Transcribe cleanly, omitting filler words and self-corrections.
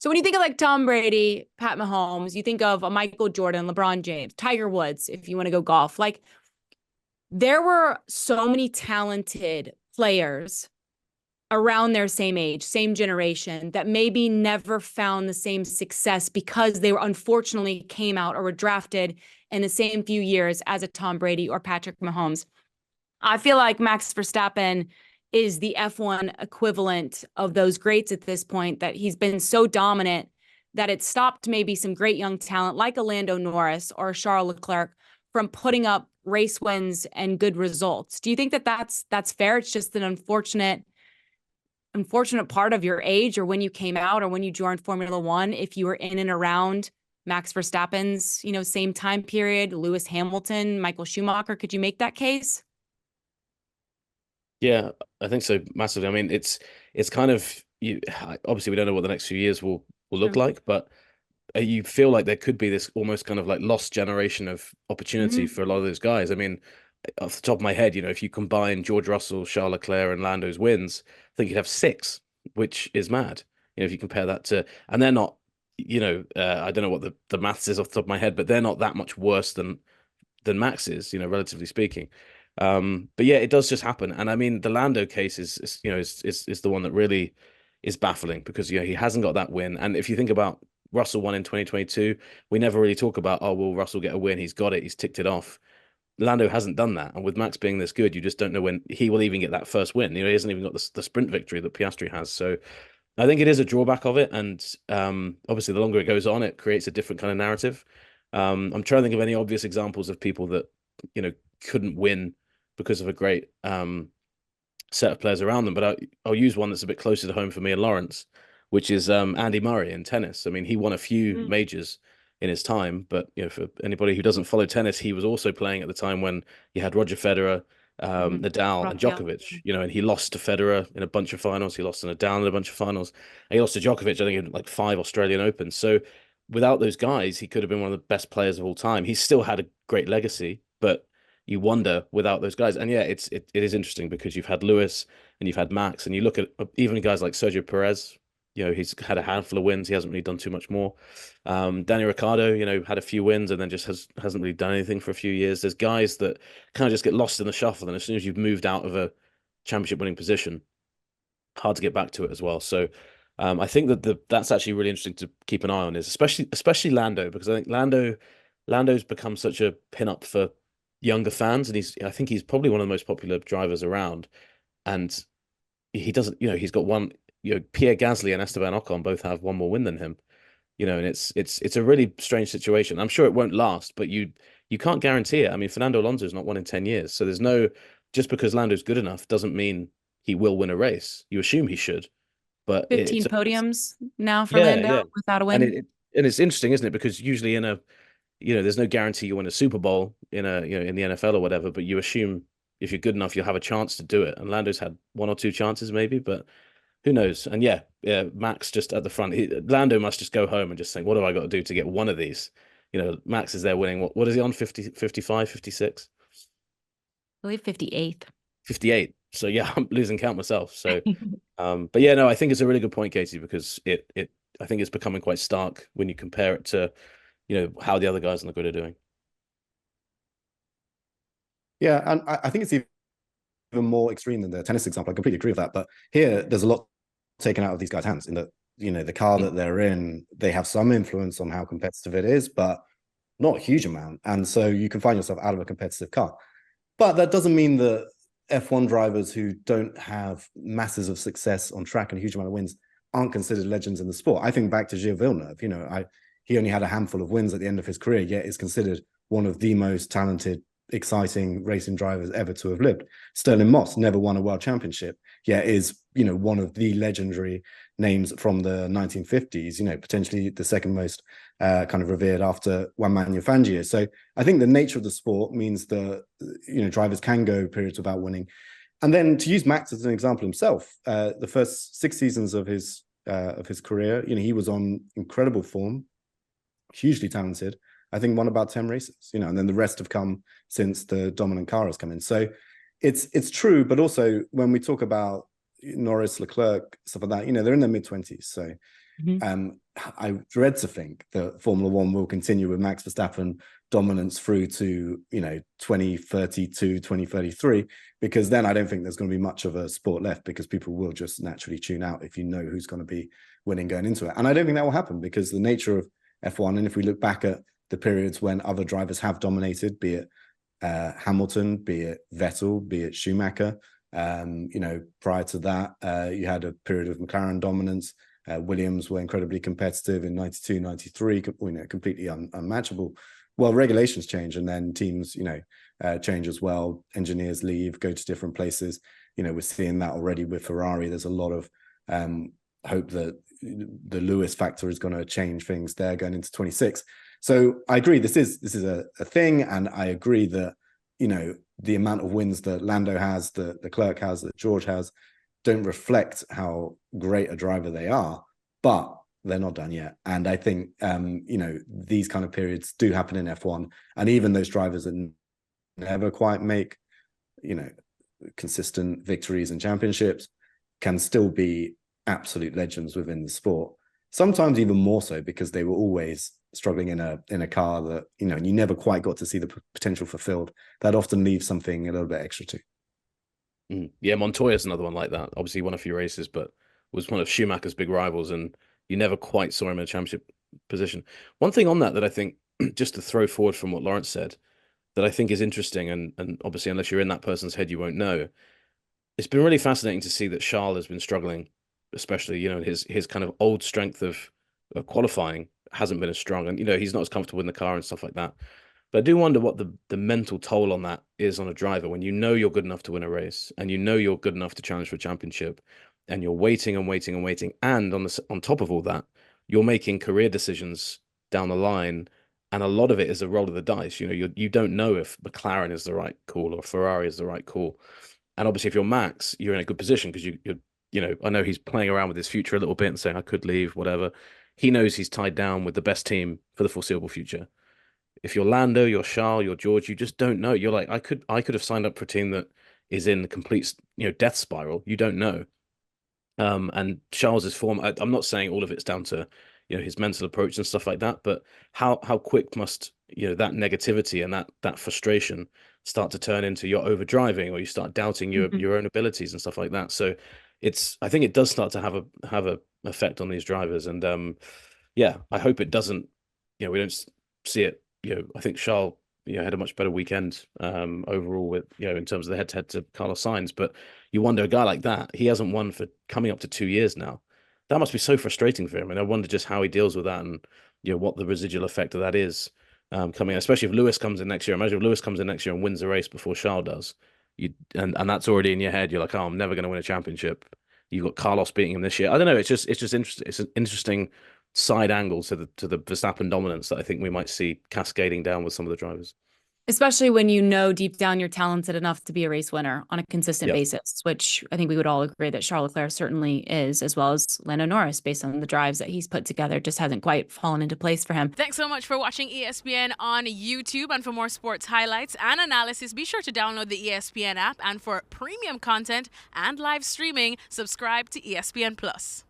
So when you think of like Tom Brady, Pat Mahomes, you think of a Michael Jordan, LeBron James, Tiger Woods, if you want to go golf. Like there were so many talented players around their same age, same generation, that maybe never found the same success because they were unfortunately came out or were drafted in the same few years as a Tom Brady or Patrick Mahomes. I feel like Max Verstappen is the F1 equivalent of those greats at this point, that he's been so dominant that it stopped maybe some great young talent like a Lando Norris or Charles Leclerc from putting up race wins and good results. Do you think that that's fair? It's just an unfortunate part of your age, or when you came out, or when you joined Formula One, if you were in and around Max Verstappen's, same time period, Lewis Hamilton, Michael Schumacher. Could you make that case? Yeah, I think so massively. I mean, it's kind of you. Obviously, we don't know what the next few years will look True. like, but you feel like there could be this almost kind of like lost generation of opportunity Mhm. for a lot of those guys. I mean, off the top of my head, if you combine George Russell, Charles Leclerc, and Lando's wins, I think you'd have six, which is mad. If you compare that to, and they're not, I don't know what the maths is off the top of my head, but they're not that much worse than Max is, relatively speaking. But yeah, it does just happen. And I mean, the Lando case is the one that really is baffling because he hasn't got that win. And if you think about Russell won in 2022, we never really talk about, oh, will Russell get a win? He's got it, he's ticked it off. Lando hasn't done that, and with Max being this good, you just don't know when he will even get that first win. He hasn't even got the sprint victory that Piastri has. So I think it is a drawback of it, and obviously the longer it goes on, it creates a different kind of narrative. I'm trying to think of any obvious examples of people that couldn't win because of a great set of players around them. But I'll use one that's a bit closer to home for me and Laurence, which is Andy Murray in tennis. I mean, he won a few Mm. majors in his time, but for anybody who doesn't follow tennis, he was also playing at the time when you had Roger Federer, Mhm. Nadal, and Raphael. Djokovic. And he lost to Federer in a bunch of finals. He lost to Nadal in a bunch of finals. And he lost to Djokovic, I think, in like 5 Australian Opens. So without those guys, he could have been one of the best players of all time. He's still had a great legacy, but you wonder without those guys. And yeah, it is interesting because you've had Lewis and you've had Max, and you look at even guys like Sergio Perez. He's had a handful of wins. He hasn't really done too much more. Danny Ricciardo, had a few wins and then just hasn't really done anything for a few years. There's guys that kind of just get lost in the shuffle, and as soon as you've moved out of a championship winning position, hard to get back to it as well. So I think that's actually really interesting to keep an eye on, is especially Lando, because I think Lando's become such a pin-up for younger fans, and I think he's probably one of the most popular drivers around. And he doesn't, he's got one, Pierre Gasly and Esteban Ocon both have one more win than him, and it's a really strange situation. I'm sure it won't last, but you can't guarantee it. I mean, Fernando Alonso's not won in 10 years. So there's no, just because Lando's good enough doesn't mean he will win a race. You assume he should, but 15 podiums now for yeah, Lando yeah. without a And win. and it's interesting, isn't it? Because usually there's no guarantee you win a Super Bowl in in the NFL or whatever, but you assume if you're good enough, you'll have a chance to do it. And Lando's had one or two chances maybe, but who knows? And yeah, Max just at the front. Lando must just go home and just think, what do I got to do to get one of these? Max is there winning. What is he on? 50, 55, 56, I believe 58th. 58. So yeah, I'm losing count myself. So but yeah, no, I think it's a really good point, Katie, because it I think it's becoming quite stark when you compare it to, how the other guys on the grid are doing. Yeah, and I think it's even more extreme than the tennis example. I completely agree with that. But here, there's a lot taken out of these guys' hands in that, the car that they're in, they have some influence on how competitive it is, but not a huge amount. And so you can find yourself out of a competitive car. But that doesn't mean that F1 drivers who don't have masses of success on track and a huge amount of wins aren't considered legends in the sport. I think back to Gilles Villeneuve, he only had a handful of wins at the end of his career, yet is considered one of the most talented, exciting racing drivers ever to have lived. Sterling Moss never won a world championship, yet is, one of the legendary names from the 1950s, potentially the second most kind of revered after Juan Manuel Fangio. So I think the nature of the sport means that, drivers can go periods without winning. And then to use Max as an example himself, the first 6 seasons of his career, he was on incredible form, hugely talented. I think won about 10 races, and then the rest have come since the dominant car has come in. So it's true, but also when we talk about Norris, Leclerc, stuff like that, they're in their mid-20s. So I dread to think that Formula One will continue with Max Verstappen dominance through to 2032, 2033, because then I don't think there's going to be much of a sport left, because people will just naturally tune out if you know who's going to be winning going into it. And I don't think that will happen, because the nature of F1, and if we look back at the periods when other drivers have dominated, be it Hamilton, be it Vettel, be it Schumacher, prior to that, you had a period of McLaren dominance. Williams were incredibly competitive in 92, 93, completely unmatchable. Well, regulations change, and then teams, change as well. Engineers leave, go to different places. We're seeing that already with Ferrari. There's a lot of hope that the Lewis factor is going to change things there going into 26. So I agree, this is a thing, and I agree that the amount of wins that Lando has, that the Clerk has, that George has, don't reflect how great a driver they are, but they're not done yet. And I think, these kind of periods do happen in F1. And even those drivers that never quite make, consistent victories and championships can still be absolute legends within the sport. Sometimes even more so, because they were always struggling in a car that, and you never quite got to see the potential fulfilled. That often leaves something a little bit extra too. Yeah, Montoya's another one like that. Obviously won a few races, but was one of Schumacher's big rivals, and you never quite saw him in a championship position. One thing on that I think, just to throw forward from what Laurence said, that I think is interesting, and obviously unless you're in that person's head, you won't know. It's been really fascinating to see that Charles has been struggling, especially, his kind of old strength of qualifying hasn't been as strong, and he's not as comfortable in the car and stuff like that. But I do wonder what the mental toll on that is on a driver, when you're good enough to win a race, and you're good enough to challenge for a championship, and you're waiting and waiting and waiting, and on top of all that, you're making career decisions down the line, and a lot of it is a roll of the dice. You don't know if McLaren is the right call or Ferrari is the right call, and obviously if you're Max, you're in a good position, because you're I know he's playing around with his future a little bit and saying I could leave, whatever. He knows he's tied down with the best team for the foreseeable future. If you're Lando, you're Charles, you're George, you just don't know. You're like, I could have signed up for a team that is in the complete, death spiral. You don't know. And Charles's form, I'm not saying all of it's down to, his mental approach and stuff like that, but how quick must, that negativity and that frustration start to turn into you're overdriving, or you start doubting your own abilities and stuff like that. So I think it does start to have a effect on these drivers. And I hope it doesn't, we don't see it. I think Charles, had a much better weekend overall with, in terms of the head-to-head to Carlos Sainz. But you wonder, a guy like that, he hasn't won for coming up to 2 years now. That must be so frustrating for him. And I wonder just how he deals with that, and, what the residual effect of that is coming, especially if Lewis comes in next year. Imagine if Lewis comes in next year and wins the race before Charles does. And that's already in your head. You're like, oh, I'm never going to win a championship. You've got Carlos beating him this year. I don't know. It's just interesting. It's an interesting side angle to the Verstappen dominance that I think we might see cascading down with some of the drivers. Especially when deep down you're talented enough to be a race winner on a consistent basis, which I think we would all agree that Charles Leclerc certainly is, as well as Lando Norris, based on the drives that he's put together. Just hasn't quite fallen into place for him. Thanks so much for watching ESPN on YouTube, and for more sports highlights and analysis, be sure to download the ESPN app, and for premium content and live streaming, subscribe to ESPN Plus.